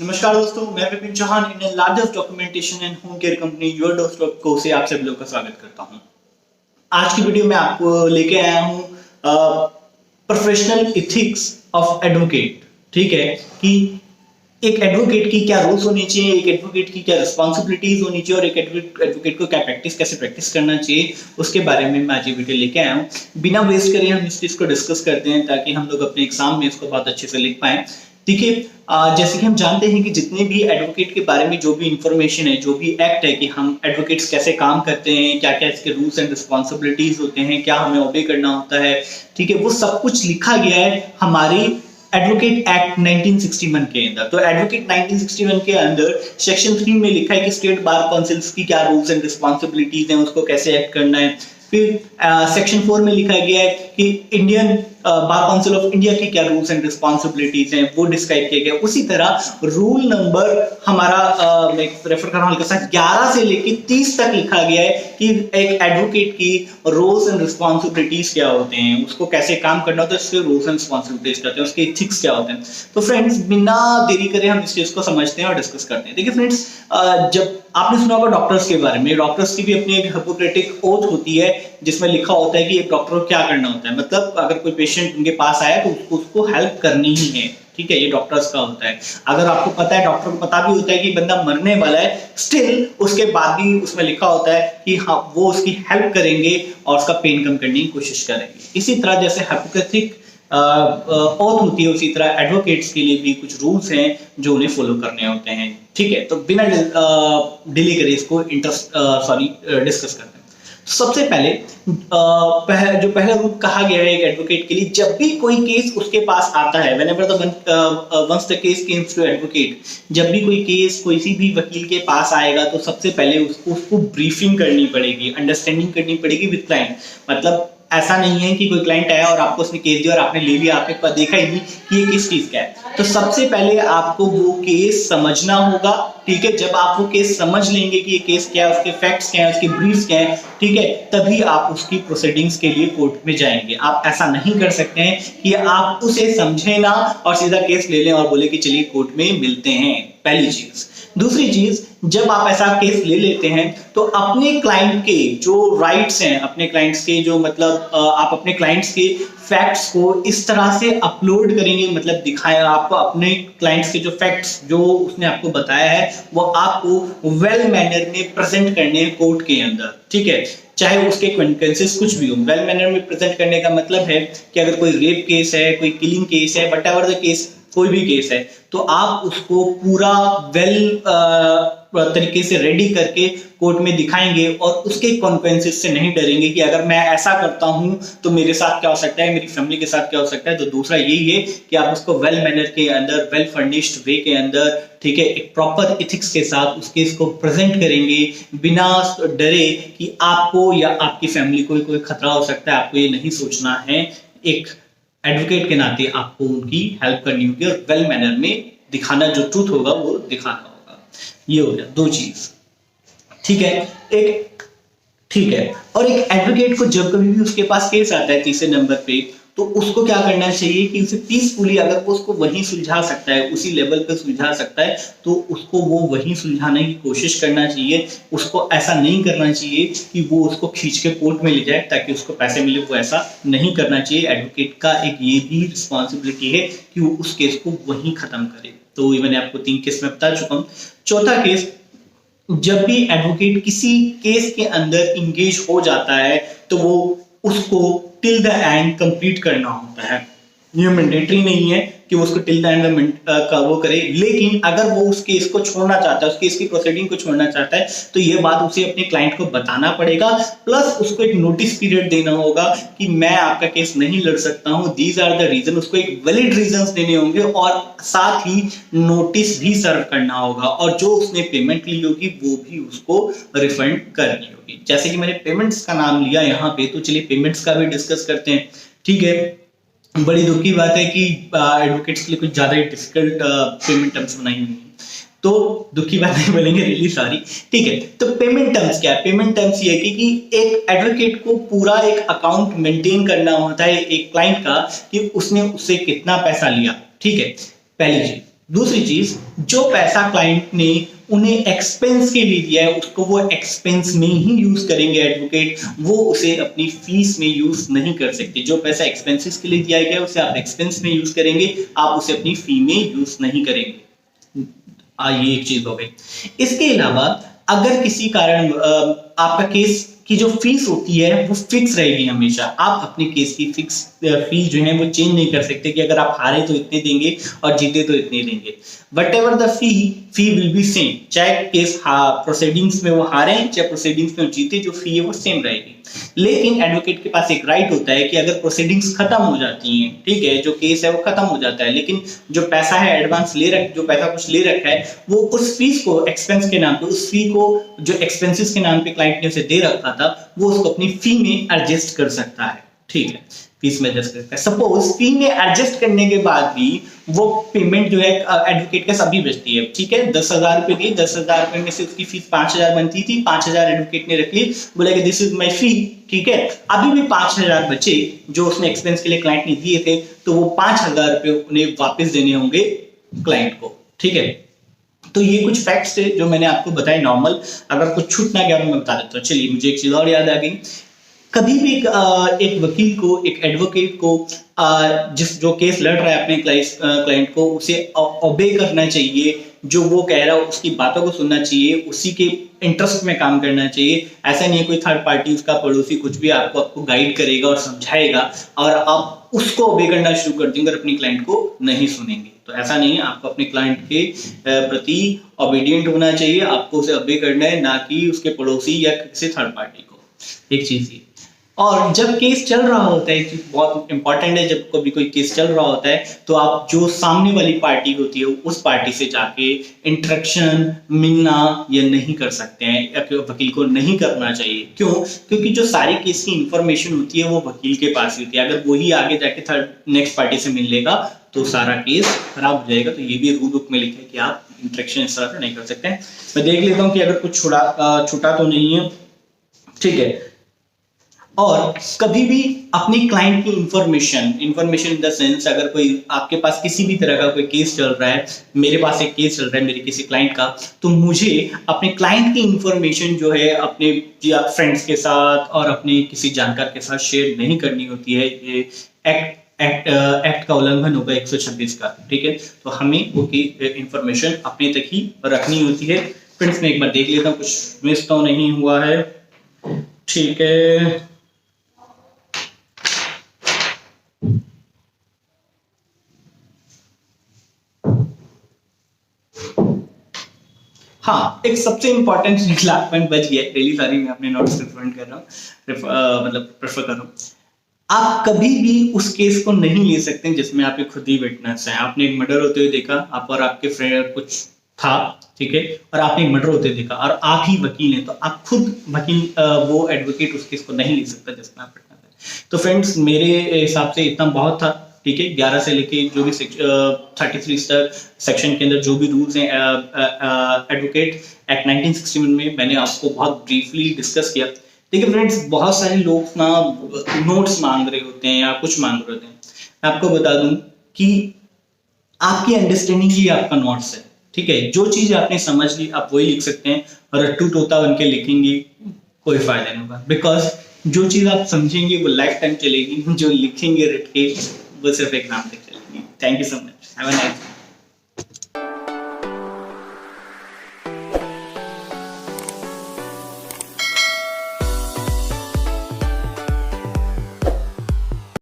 नमस्कार दोस्तों, मैं Vipin Chauhan Indian largest documentation and home care company your doctor से आप सभी लोगों का स्वागत करता हूं। आज की वीडियो में आपको लेके आया हूं प्रोफेशनल एथिक्स ऑफ एडवोकेट। ठीक है कि एक एडवोकेट की क्या रूल्स होनी चाहिए, एक एडवोकेट की क्या रिस्पॉन्सिबिलिटीज होनी चाहिए और एक एडवोकेट को क्या कैसे प्रैक्टिस करना चाहिए, उसके बारे में मैं आज ये वीडियो लेके आया हूँ। बिना वेस्ट करे हम इस चीज को डिस्कस करते हैं ताकि हम लोग अपने एग्जाम में इसको बहुत अच्छे से लिख पाए। देखिए, जैसे कि हम जानते हैं कि जितने भी एडवोकेट के बारे में जो भी इंफॉर्मेशन है, जो भी एक्ट है कि हम एडवोकेट्स कैसे काम करते हैं, क्या क्या इसके रूल्स एंड रिस्पॉन्सिबिलिटीज होते हैं, क्या हमें ओबे करना होता है, ठीक है, वो सब कुछ लिखा गया है हमारी एडवोकेट एक्ट 1961 के अंदर। तो एडवोकेट 1961 के अंदर सेक्शन 3 में लिखा है कि स्टेट बार काउंसिल्स की क्या रूल्स एंड रिस्पॉन्सिबिलिटीज हैं, उसको कैसे एक्ट करना है। फिर सेक्शन 4 में लिखा गया है कि Indian bar council of India की क्या रूल्स एंड रिस्पॉन्सिबिलिटीज हैं, वो डिस्क्राइब किया गया। उसी तरह रूल नंबर हमारा मैं रेफर कर रहा हूं 11 से लेकर 30 तक लिखा गया है कि एक एडवोकेट की रोल्स एंड रिस्पॉन्सिबिलिटीज क्या होते हैं, उसको कैसे काम करना होता है, उसके रोल्स एंड रिस्पॉन्सिबिलिटीज क्या होते हैं, उसके एथिक्स क्या होते हैं। तो फ्रेंड्स, बिना देरी करे हम इस चीज को समझते हैं और डिस्कस करते हैं। देखिए फ्रेंड्स, जब आपने सुना होगा डॉक्टर्स के बारे में, डॉक्टर्स की भी अपनी एक हिपोक्रेटिक ओथ होती है जिसमें लिखा होता है कि एक डॉक्टर को क्या करना होता है। मतलब अगर कोई पेशेंट उनके पास आया तो उसको हेल्प करनी ही है। ठीक है, ये डॉक्टर्स का होता है। अगर आपको पता है, डॉक्टर को पता भी होता है कि बंदा मरने वाला है, स्टिल उसके बाद भी उसमें लिखा होता है कि हाँ, वो उसकी हेल्प करेंगे और उसका पेन कम करने की कोशिश करेंगे। इसी तरह जैसे हिपोक्रेटिक ओथ होती है, उसी तरह एडवोकेट्स के लिए भी कुछ रूल्स हैं जो उन्हें फॉलो करने होते हैं। ठीक है, तो बिना डिले करे इसको डिस्कस करते हैं। सबसे पहले जो पहला रूल कहा गया है एक एडवोकेट के लिए, जब भी कोई केस उसके पास आता है, whenever once the case comes to advocate, जब भी कोई केस किसी भी वकील के पास आएगा तो सबसे पहले उसको ब्रीफिंग करनी पड़ेगी, अंडरस्टैंडिंग करनी पड़ेगी विद क्लाइंट। मतलब ऐसा नहीं है कि कोई क्लाइंट आया और आपको उसने केस दिया और आपने ले लिया, आपने देखा ही नहीं कि ये किस चीज का है। तो सबसे पहले आपको वो केस समझना होगा। ठीक है, जब आप वो केस समझ लेंगे कि ये केस क्या है, उसके फैक्ट्स क्या है, उसके ब्रीफ्स क्या है, ठीक है, तभी आप उसकी प्रोसीडिंग्स के लिए कोर्ट में जाएंगे। आप ऐसा नहीं कर सकते हैं कि आप उसे समझे ना और सीधा केस ले लें और बोले कि चलिए कोर्ट में मिलते हैं। पहली चीज। दूसरी चीज, जब आप ऐसा केस ले लेते हैं तो अपने क्लाइंट के जो राइट्स हैं, अपने क्लाइंट्स के जो मतलब आप अपने क्लाइंट्स के फैक्ट्स को इस तरह से अपलोड करेंगे, मतलब दिखाया आपको अपने क्लाइंट्स के जो फैक्ट्स जो उसने आपको बताया है वो आपको वेल मैनर में प्रेजेंट करने हैं कोर्ट के अंदर। ठीक है, चाहे उसके कॉन्सिक्वेंसेस कुछ भी हो। वेल मैनर में प्रेजेंट करने का मतलब है कि अगर कोई रेप केस है, कोई किलिंग केस है, व्हाटएवर द केस, कोई भी केस है, तो आप उसको पूरा वेल तरीके से रेडी करके कोर्ट में दिखाएंगे और उसके कॉन्सिक्वेंसेस से नहीं डरेंगे कि अगर मैं ऐसा करता हूं तो मेरे साथ क्या हो सकता है, मेरी फैमिली के साथ क्या हो सकता है। तो दूसरा यही है कि आप उसको वेल मैनर के अंदर, वेल फर्निश्ड वे के अंदर, ठीक है, एक प्रॉपर एथिक्स के साथ उस केस को प्रेजेंट करेंगे बिना डरे कि आपको या आपकी फैमिली को कोई खतरा हो सकता है। आपको ये नहीं सोचना है। एक एडवोकेट के नाते आपको उनकी हेल्प करनी होगी और वेल मैनर में दिखाना, जो ट्रूथ होगा वो दिखाना होगा। ये हो गया दो चीज। ठीक है, और एक एडवोकेट को जब कभी भी उसके पास केस आता है तीसरे नंबर पे, तो उसको क्या करना चाहिए कि उसे पीसफुली, अगर वो उसको वहीं सुलझा सकता है, उसी लेवल पे सुलझा सकता है, तो उसको वो वहीं सुलझाने की कोशिश करना चाहिए। उसको ऐसा नहीं करना चाहिए कि वो उसको खींच के कोर्ट में ले जाए ताकि उसको पैसे मिले, वो ऐसा नहीं करना चाहिए। एडवोकेट का एक ये भी रिस्पॉन्सिबिलिटी है कि वो उस केस को वहीं खत्म करे। तो मैंने आपको 3 केस में बता चुका हूँ। चौथा केस, जब भी एडवोकेट किसी केस के अंदर इंगेज हो जाता है तो वो उसको टिल द एंड कंप्लीट करना होता है। ये मैंडेटरी नहीं है कि वो उसको टिल द एंड का वो करे, लेकिन अगर वो उस केस को छोड़ना चाहता है, उस केस की प्रोसीडिंग को छोड़ना चाहता है, तो ये बात उसे अपने क्लाइंट को बताना पड़ेगा। प्लस उसको एक नोटिस पीरियड देना होगा कि मैं आपका केस नहीं लड़ सकता हूं, दीज आर द रीजन। उसको एक वैलिड रीजंस देने होंगे और साथ ही नोटिस भी सर्व करना होगा, और जो उसने पेमेंट ली होगी वो भी उसको रिफंड करनी होगी। जैसे कि मैंने पेमेंट्स का नाम लिया यहाँ पे, तो चलिए पेमेंट्स का भी डिस्कस करते हैं। ठीक है, बड़ी दुख की बात है कि एडवोकेट्स के लिए कुछ ज्यादा ही डिफिकल्ट पेमेंट टर्म्स बनाई हुई हैं, तो दुख की बात नहीं बोलेंगे, रियली सॉरी। ठीक है, तो पेमेंट टर्म्स क्या है? पेमेंट टर्म्स ये है कि एक एडवोकेट को पूरा एक अकाउंट मेंटेन करना होता है एक क्लाइंट का, कि उसने उससे कितना पैसा लिया। ठीक है, पहली चीज। दूसरी चीज, जो पैसा क्लाइंट ने उन्हें एक्सपेंस के लिए दिया है उसको वो एक्सपेंस में ही यूज करेंगे एडवोकेट, वो उसे अपनी फीस में यूज नहीं कर सकते। जो पैसा एक्सपेंसेस के लिए दिया गया है उसे आप एक्सपेंस में यूज करेंगे, आप उसे अपनी फी में यूज नहीं करेंगे। ये एक चीज हो गई। इसके अलावा अगर किसी कारण आपका केस की जो फीस होती है वो फिक्स रहेगी हमेशा। आप अपने केस की फिक्स फी जो है वो चेंज नहीं कर सकते कि अगर आप हारे तो इतने देंगे और जीते तो इतने देंगे। What ever the fee will be same, चाहे केस प्रोसीडिंग्स में वो हारे चाहे प्रोसीडिंग्स में जीते, जो फी है वो सेम रहेगी। लेकिन एडवोकेट के पास एक राइट होता है कि अगर प्रोसीडिंग्स खत्म हो जाती हैं, ठीक है, जो केस है वो खत्म हो जाता है, लेकिन जो पैसा है एडवांस जो पैसा कुछ ले रखा है वो उस फीस को एक्सपेंस के नाम पे, उस फी को जो एक्सपेंसेस के नाम पे क्लाइंट ने उसे दे रखा था वो उसको अपनी फी में एडजस्ट कर सकता है। ठीक है, फीस में एडजस्ट करता है। सपोज फी में एडजस्ट करने के बाद भी वो पेमेंट जो है एडवोकेट के सभी बचती है। ठीक है, 10,000 रुपए दी, 10,000 रुपए में से उसकी फीस 5,000 बनती थी, 5,000 एडवोकेट ने रख ली, बोला कि दिस इज माय फी। ठीक है, अभी भी 5,000 बचे जो उसने एक्सपेंस के लिए क्लाइंट ने दिए थे, तो वो 5,000 रुपए उन्हें वापस देने होंगे क्लाइंट को। ठीक है, तो ये कुछ फैक्ट्स थे जो मैंने आपको बताए नॉर्मल। अगर कुछ छूट ना गया मैं बता देता हूँ। चलिए, मुझे एक चीज और याद आ गई। कभी भी एक वकील को, एक एडवोकेट को जो केस लड़ रहा है अपने क्लाइंट को, उसे ओबे करना चाहिए। जो वो कह रहा है उसकी बातों को सुनना चाहिए, उसी के इंटरेस्ट में काम करना चाहिए। ऐसा नहीं है कोई थर्ड पार्टी, उसका पड़ोसी कुछ भी आपको गाइड करेगा और समझाएगा और आप उसको ओबे करना शुरू कर देंगे और अपनी क्लाइंट को नहीं सुनेंगे। तो ऐसा नहीं है, आपको अपने क्लाइंट के प्रति ओबीडियंट होना चाहिए, आपको उसे ओबे करना है, ना कि उसके पड़ोसी या किसी थर्ड पार्टी को। एक चीज ये। और जब केस चल रहा होता है, बहुत इंपॉर्टेंट है, जब कभी कोई केस चल रहा होता है तो आप जो सामने वाली पार्टी होती है उस पार्टी से जाके इंटरेक्शन, मिलना ये नहीं कर सकते हैं, या वकील को नहीं करना चाहिए। क्यों? क्योंकि जो सारी केस की इंफॉर्मेशन होती है वो वकील के पास ही होती है। अगर वही आगे जाके नेक्स्ट पार्टी से मिल लेगा तो सारा केस खराब हो जाएगा। तो ये भी रूल बुक में लिखा है कि आप इंटरेक्शन इस तरह नहीं कर सकते हैं। मैं देख लेता हूँ कि अगर कुछ छूटा तो नहीं है। ठीक है, और कभी भी अपनी क्लाइंट की इंफॉर्मेशन इन द सेंस, अगर कोई आपके पास किसी भी तरह का कोई केस चल रहा है, मेरे पास एक केस चल रहा है मेरे किसी क्लाइंट का, तो मुझे अपने क्लाइंट की इंफॉर्मेशन जो है अपने फ्रेंड्स के साथ और अपने किसी जानकार के साथ शेयर नहीं करनी होती है। ये एक्ट का उल्लंघन होगा 126 का। ठीक है, तो हमें वो की इंफॉर्मेशन अपने तक ही रखनी होती है। फ्रेंड्स, मैं एक बार देख लेता हूँ कुछ मिस तो नहीं हुआ है। ठीक है, हाँ, एक सबसे इंपॉर्टेंट लास्ट पॉइंट बच गया। रियली सॉरी, मैं अपने नोट्स रिफरेंट कर रहा हूँ, मतलब प्रेफर कर रहा हूँ। आप कभी भी उस केस को नहीं ले सकते जिसमें आप खुद ही विटनेस हैं। आपने एक मर्डर होते हुए देखा, आप और आपके फ्रेंड कुछ था, ठीक है, और आपने एक मर्डर होते देखा और आप ही वकील हैं, तो आप खुद वकील, वो एडवोकेट उस केस को नहीं ले सकता जिसमें आप विटनेस हैं। तो फ्रेंड्स, मेरे हिसाब से इतना बहुत था। ठीक है, 11 से लेके जो भी 33 तक सेक्शन के अंदर जो भी रूल्स हैं एडवोकेट एक्ट 1961 में, मैंने आपको बहुत ब्रीफली डिस्कस किया। देखिए फ्रेंड्स, बहुत सारे लोग ना नोट्स मांग रहे होते हैं या कुछ मांग रहे होते हैं। मैं आपको बता दूं कि आपकी अंडरस्टैंडिंग ही आपका नोट्स है। ठीक है, जो चीज आपने समझ ली आप वही लिख सकते हैं, और रट्टू तोता बन के लिखेंगे कोई फायदा नहीं होगा। बिकॉज जो चीज आप समझेंगे वो लाइफ टाइम चलेगी, जो लिखेंगे रट के वो सिर्फ एग्जाम तक चलेगी। Thank you so much, have a nice day.